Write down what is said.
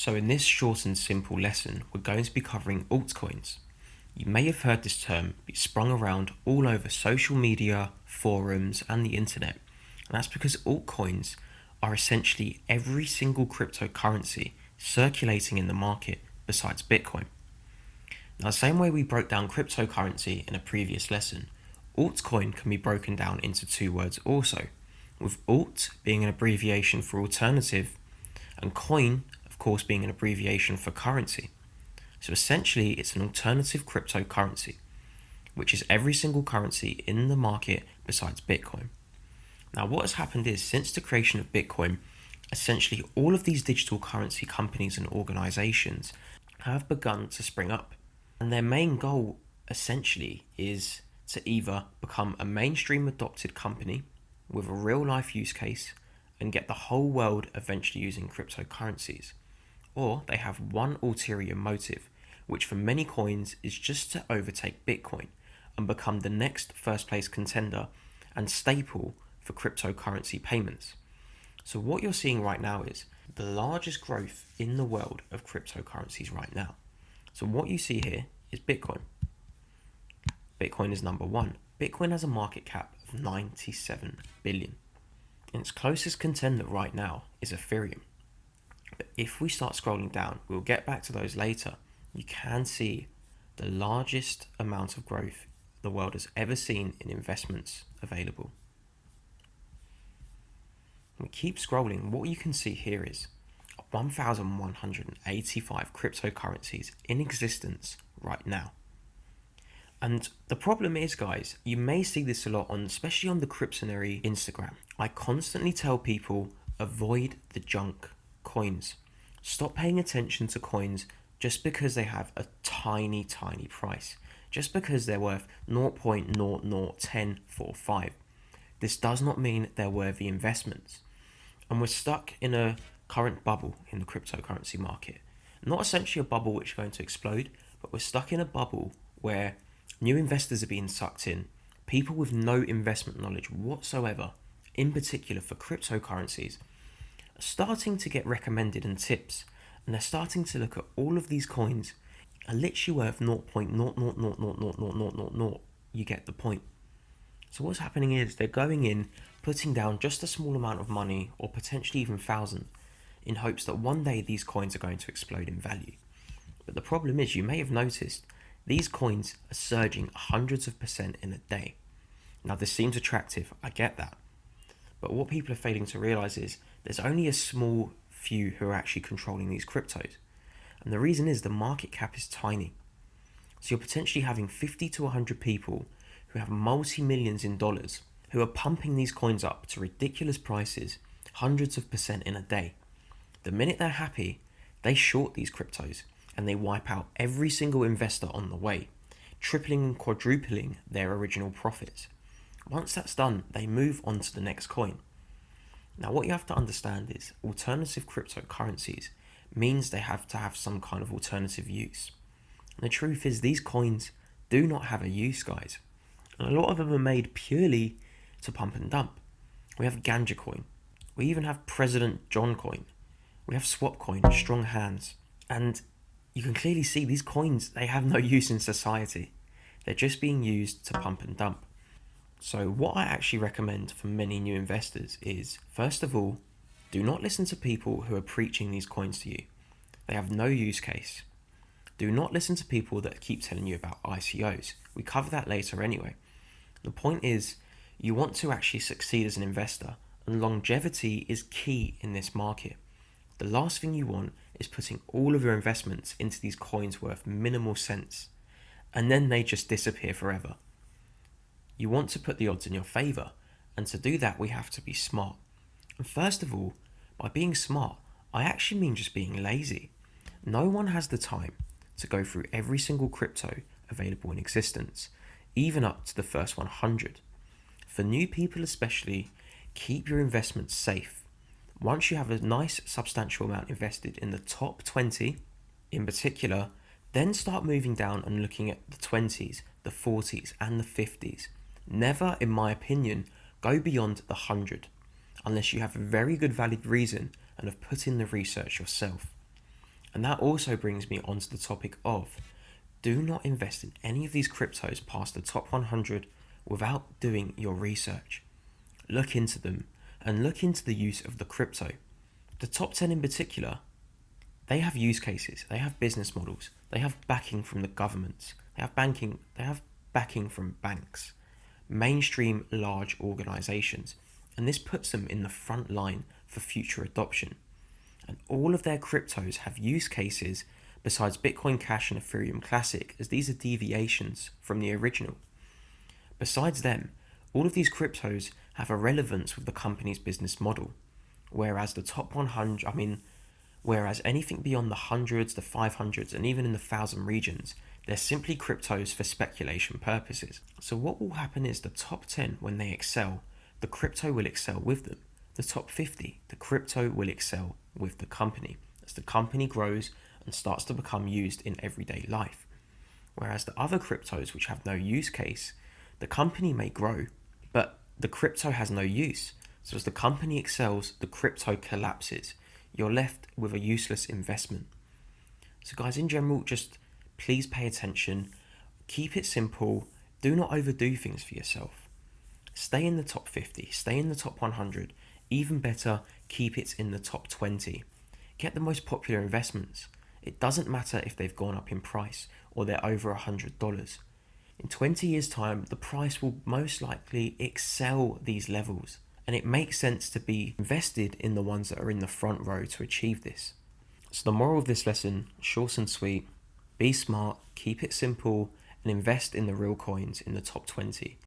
So in this short and simple lesson, we're going to be covering altcoins. You may have heard this term be sprung around all over social media, forums, and the internet. And that's because altcoins are essentially every single cryptocurrency circulating in the market besides Bitcoin. Now, the same way we broke down cryptocurrency in a previous lesson, altcoin can be broken down into two words also, with alt being an abbreviation for alternative, and coin, of course, being an abbreviation for currency. So essentially, it's an alternative cryptocurrency, which is every single currency in the market besides Bitcoin. Now, what has happened is, since the creation of Bitcoin, essentially all of these digital currency companies and organizations have begun to spring up. And their main goal, essentially, is to either become a mainstream adopted company with a real life use case and get the whole world eventually using cryptocurrencies, or they have one ulterior motive, which for many coins is just to overtake Bitcoin and become the next first place contender and staple for cryptocurrency payments. So what you're seeing right now is the largest growth in the world of cryptocurrencies right now. So what you see here is Bitcoin. Bitcoin is number one. Bitcoin has a market cap of 97 billion. And its closest contender right now is Ethereum. But if we start scrolling down, we'll get back to those later, you can see the largest amount of growth the world has ever seen in investments available. We keep scrolling. What you can see here is 1,185 cryptocurrencies in existence right now. And the problem is, guys, you may see this a lot on, especially on the Cryptonary Instagram. I constantly tell people, avoid the junk coins. Stop paying attention to coins just because they have a tiny price. Just because they're worth 0.001045. This does not mean they're worthy investments. And we're stuck in a current bubble in the cryptocurrency market. Not essentially a bubble which is going to explode, but we're stuck in a bubble where new investors are being sucked in. People with no investment knowledge whatsoever, in particular for cryptocurrencies, are starting to get recommended and tips. And they're starting to look at all of these coins are literally worth 0.0000000. You get the point. So what's happening is they're going in, putting down just a small amount of money, or potentially even thousands, in hopes that one day these coins are going to explode in value. But the problem is, you may have noticed, these coins are surging hundreds of percent in a day. Now this seems attractive, I get that. But what people are failing to realize is there's only a small few who are actually controlling these cryptos. And the reason is the market cap is tiny. So you're potentially having 50 to 100 people who have multi-millions in dollars who are pumping these coins up to ridiculous prices, hundreds of percent in a day. The minute they're happy, they short these cryptos and they wipe out every single investor on the way, tripling and quadrupling their original profits. Once that's done, they move on to the next coin. Now what you have to understand is alternative cryptocurrencies means they have to have some kind of alternative use. And the truth is these coins do not have a use, guys. And a lot of them are made purely to pump and dump. We have Ganja coin. We even have President John coin. We have Swap coin, Strong Hands. And you can clearly see these coins, they have no use in society. They're just being used to pump and dump. So what I actually recommend for many new investors is, first of all, do not listen to people who are preaching these coins to you. They have no use case. Do not listen to people that keep telling you about ICOs. We cover that later anyway. The point is, you want to actually succeed as an investor, and longevity is key in this market. The last thing you want is putting all of your investments into these coins worth minimal cents, and then they just disappear forever. You want to put the odds in your favor, and to do that we have to be smart. And first of all, by being smart, I actually mean just being lazy. No one has the time to go through every single crypto available in existence, even up to the first 100. For new people especially, keep your investments safe. Once you have a nice substantial amount invested in the top 20 in particular, then start moving down and looking at the 20s, the 40s and the 50s. Never, in my opinion, go beyond the 100 unless you have a very good valid reason and have put in the research yourself. And that also brings me onto the topic of do not invest in any of these cryptos past the top 100 without doing your research. Look into them and look into the use of the crypto. The top 10 in particular, they have use cases, they have business models, they have backing from the governments, they have backing from banks, mainstream large organizations, and this puts them in the front line for future adoption. And all of their cryptos have use cases besides Bitcoin Cash and Ethereum Classic, as these are deviations from the original. Besides them, all of these cryptos have a relevance with the company's business model, whereas the top 100, whereas anything beyond the hundreds, the 500s, and even in the 1,000 regions, they're simply cryptos for speculation purposes. So what will happen is the top 10, when they excel, the crypto will excel with them. The top 50, the crypto will excel with the company as the company grows and starts to become used in everyday life. Whereas the other cryptos which have no use case, the company may grow, but the crypto has no use. So as the company excels, the crypto collapses. You're left with a useless investment. So guys, in general, just please pay attention, keep it simple, do not overdo things for yourself. Stay in the top 50, stay in the top 100, even better, keep it in the top 20. Get the most popular investments. It doesn't matter if they've gone up in price or they're over $100. In 20 years' time, the price will most likely excel these levels, and it makes sense to be invested in the ones that are in the front row to achieve this. So the moral of this lesson, short and sweet, be smart, keep it simple, and invest in the real coins in the top 20.